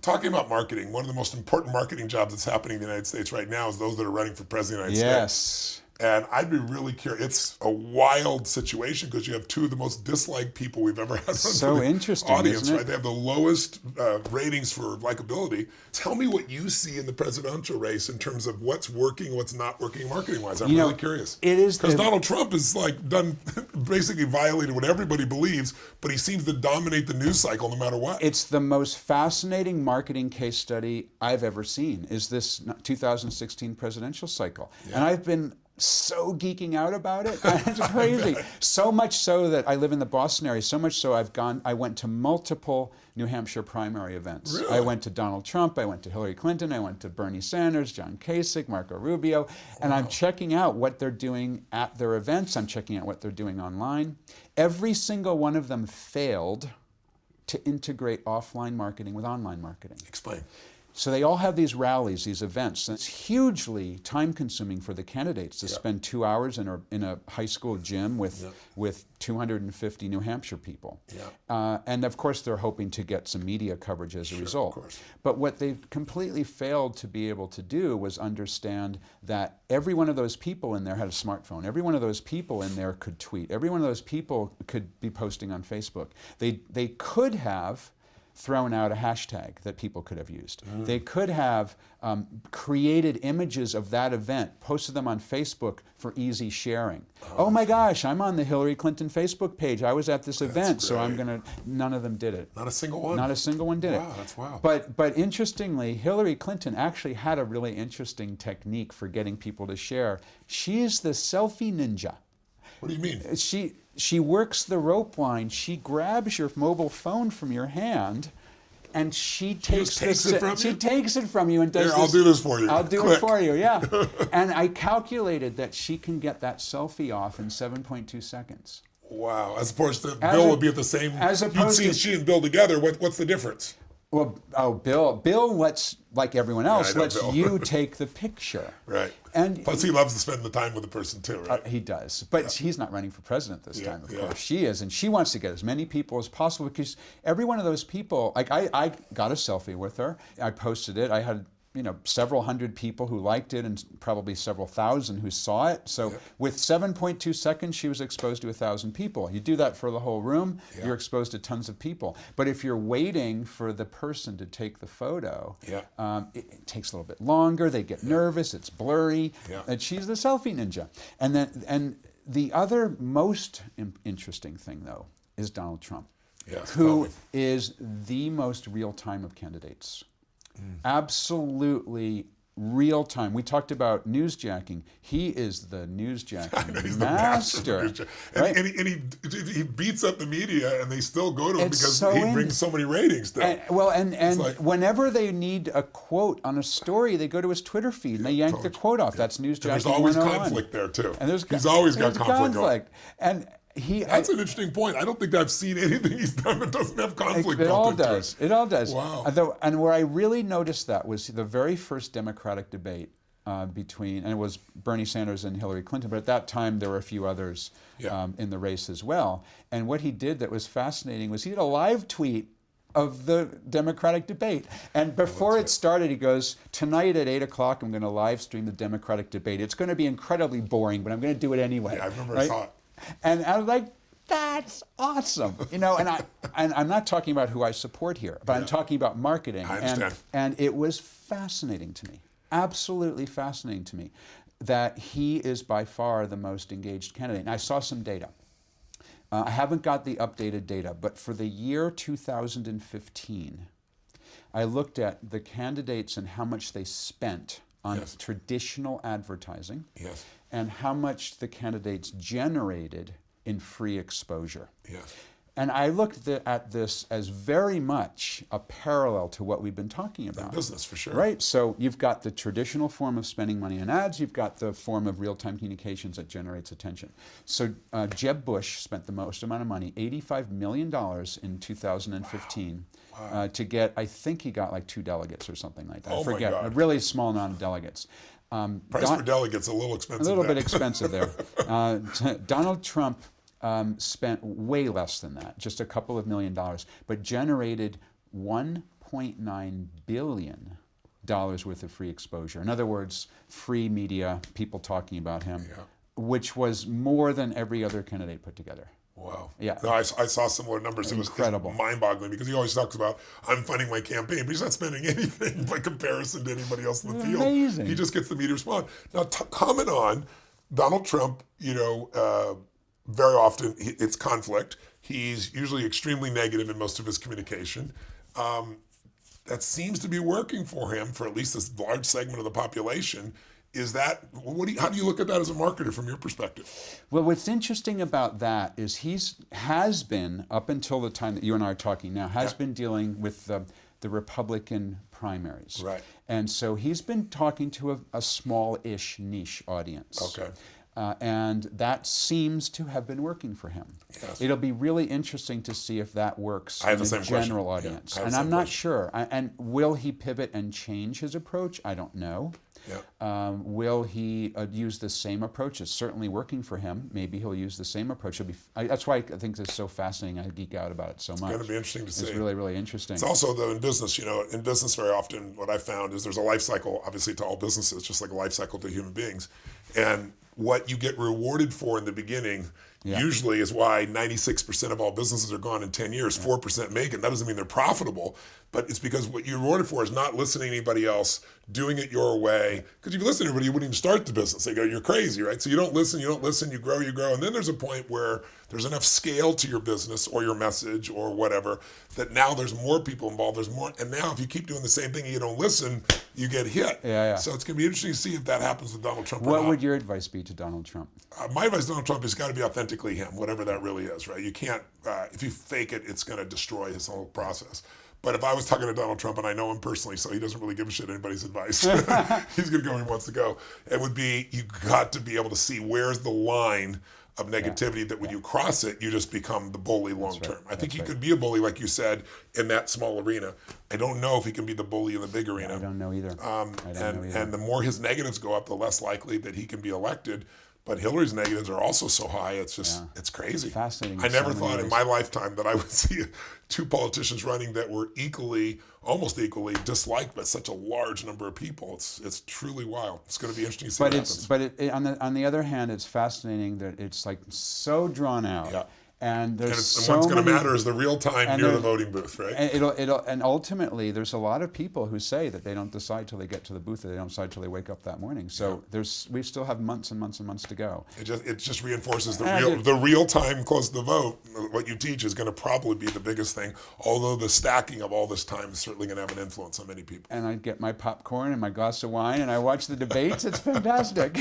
Talking about marketing, one of the most important marketing jobs that's happening in the United States right now is those that are running for president of the United States. Yes. And I'd be really curious. It's a wild situation because you have two of the most disliked people we've ever had on So interesting, audience, isn't it? right? They have the lowest ratings for likability. Tell me what you see in the presidential race in terms of what's working, what's not working marketing-wise. I'm really curious. It is because Donald Trump is basically violated what everybody believes, but he seems to dominate the news cycle no matter what. It's the most fascinating marketing case study I've ever seen, is this 2016 presidential cycle. Yeah. And I've been so geeking out about it. It's crazy. So much so that I live in the Boston area, so much so I went to multiple New Hampshire primary events. Really? I went to Donald Trump, I went to Hillary Clinton, I went to Bernie Sanders, John Kasich, Marco Rubio, and I'm checking out what they're doing at their events. I'm checking out what they're doing online. Every single one of them failed to integrate offline marketing with online marketing. Explain. So they all have these rallies, these events, and it's hugely time-consuming for the candidates to spend 2 hours in a high school gym with 250 New Hampshire people. And of course, they're hoping to get some media coverage as a result. Of course. But what they completely failed to be able to do was understand that every one of those people in there had a smartphone. Every one of those people in there could tweet. Every one of those people could be posting on Facebook. They could have thrown out a hashtag that people could have used. They could have created images of that event, posted them on Facebook for easy sharing. Oh my gosh, I'm on the Hillary Clinton Facebook page. I was at this event, so I'm gonna, none of them did it. Not a single one? Not a single one did it. Wow, that's wild. But interestingly, Hillary Clinton actually had a really interesting technique for getting people to share. She's the selfie ninja. What do you mean? She works the rope line. She grabs your mobile phone from your hand, and she takes it from you and does Here, this. I'll do this for you. I'll do Quick. it for you, yeah. And I calculated that she can get that selfie off in 7.2 seconds. Wow. As opposed to Bill would be at the same. As opposed you'd see she and Bill together. What's the difference? Well, Bill lets, like everyone else, lets Bill. you take the picture. Right. And plus, he loves to spend the time with the person too, right? He does, but he's not running for president this time. Of yeah. course, she is, and she wants to get as many people as possible because every one of those people. Like I got a selfie with her. I posted it. I had several hundred people who liked it and probably several thousand who saw it. So with 7.2 seconds, she was exposed to 1,000 people. You do that for the whole room, you're exposed to tons of people. But if you're waiting for the person to take the photo, it takes a little bit longer. They get nervous. It's blurry. And she's the selfie ninja. And the other most interesting thing, though, is Donald Trump, who is the most real-time of candidates. Absolutely real time. We talked about newsjacking. He is the newsjacking master. Right? And he beats up the media, and they still go to him because he brings so many ratings. And whenever they need a quote on a story, they go to his Twitter feed and they yank the quote off. That's newsjacking. And there's always 101. conflict there too. And he's always got conflict. And that's an interesting point. I don't think I've seen anything he's done that doesn't have conflict. It all does. It all does. Wow. And where I really noticed that was the very first Democratic debate between, and it was Bernie Sanders and Hillary Clinton, but at that time there were a few others in the race as well. And what he did that was fascinating was he did a live tweet of the Democratic debate. And before it started, he goes, tonight at 8 o'clock, I'm going to live stream the Democratic debate. It's going to be incredibly boring, but I'm going to do it anyway. Yeah, I remember I saw it. And I was like, that's awesome, and I'm not talking about who I support here, but I'm talking about marketing. I understand. And it was fascinating to me, absolutely fascinating to me, that he is by far the most engaged candidate. And I saw some data. I haven't got the updated data, but for the year 2015, I looked at the candidates and how much they spent on traditional advertising. And how much the candidates generated in free exposure. And I looked at this as very much a parallel to what we've been talking about. In business, for sure. Right? So you've got the traditional form of spending money on ads, you've got the form of real-time communications that generates attention. So Jeb Bush spent the most amount of money, $85 million in 2015, to get, I think he got like 2 delegates or something like that. I forget, a really small amount of delegates. Price per delegate's a little expensive. A little bit expensive there. Donald Trump spent way less than that, just a couple of $1 million, but generated 1.2 $1.9 billion worth of free exposure. In other words, free media, people talking about him, which was more than every other candidate put together. Wow. Yeah. No, I saw similar numbers. Incredible. It was mind-boggling because he always talks about, I'm funding my campaign, but he's not spending anything by comparison to anybody else in the field. Amazing. He just gets the media respond. Now, comment on Donald Trump, very often it's conflict. He's usually extremely negative in most of his communication. That seems to be working for him for at least this large segment of the population. Is that, how do you look at that as a marketer from your perspective? Well, what's interesting about that is has been, up until the time that you and I are talking now, has been dealing with the Republican primaries. Right. And so he's been talking to a small-ish niche audience. Okay. And that seems to have been working for him. Yes. It'll be really interesting to see if that works I have in the the same general question. audience. Yeah, I have And the I'm same not question. sure. And will he pivot and change his approach? I don't know. Yeah. Will he use the same approach? It's certainly working for him. Maybe he'll use the same approach. That's why I think it's so fascinating. I geek out about it so much. It's going to be interesting to see. It's really, really interesting. It's also, though, in business, in business very often what I found is there's a life cycle, obviously, to all businesses, just like a life cycle to human beings. And what you get rewarded for in the beginning usually is why 96% of all businesses are gone in 10 years, 4% make it. That doesn't mean they're profitable, but it's because what you're rewarded for is not listening to anybody else, doing it your way. Because if you listen to everybody, you wouldn't even start the business. They go, you're crazy, right? So you don't listen, you grow. And then there's a point where there's enough scale to your business or your message or whatever that now there's more people involved, there's more. And now if you keep doing the same thing and you don't listen, you get hit. So it's going to be interesting to see if that happens with Donald Trump or not. What would your advice be to Donald Trump? My advice to Donald Trump has got to be authentically him, whatever that really is, right? You can't, if you fake it, it's going to destroy his whole process. But if I was talking to Donald Trump, and I know him personally, so he doesn't really give a shit anybody's advice. He's going to go where he wants to go. It would be, you got to be able to see where's the line of negativity that when you cross it, you just become the bully long term. I think he could be a bully, like you said, in that small arena. I don't know if he can be the bully in the big arena. I don't know either. And the more his negatives go up, the less likely that he can be elected. But Hillary's negatives are also so high, it's just, it's crazy. Fascinating. I never thought in my lifetime that I would see two politicians running that were almost equally disliked by such a large number of people. It's truly wild. It's going to be interesting to see what happens. But on the other hand, it's fascinating that it's like so drawn out. Yeah. And there's and what's going to matter is the real time near the voting booth, right? And ultimately, there's a lot of people who say that they don't decide till they get to the booth, or they don't decide till they wake up that morning. So we still have months and months and months to go. It just reinforces the real time close to the vote. What you teach is going to probably be the biggest thing. Although the stacking of all this time is certainly going to have an influence on many people. And I get my popcorn and my glass of wine, and I watch the debates. It's fantastic.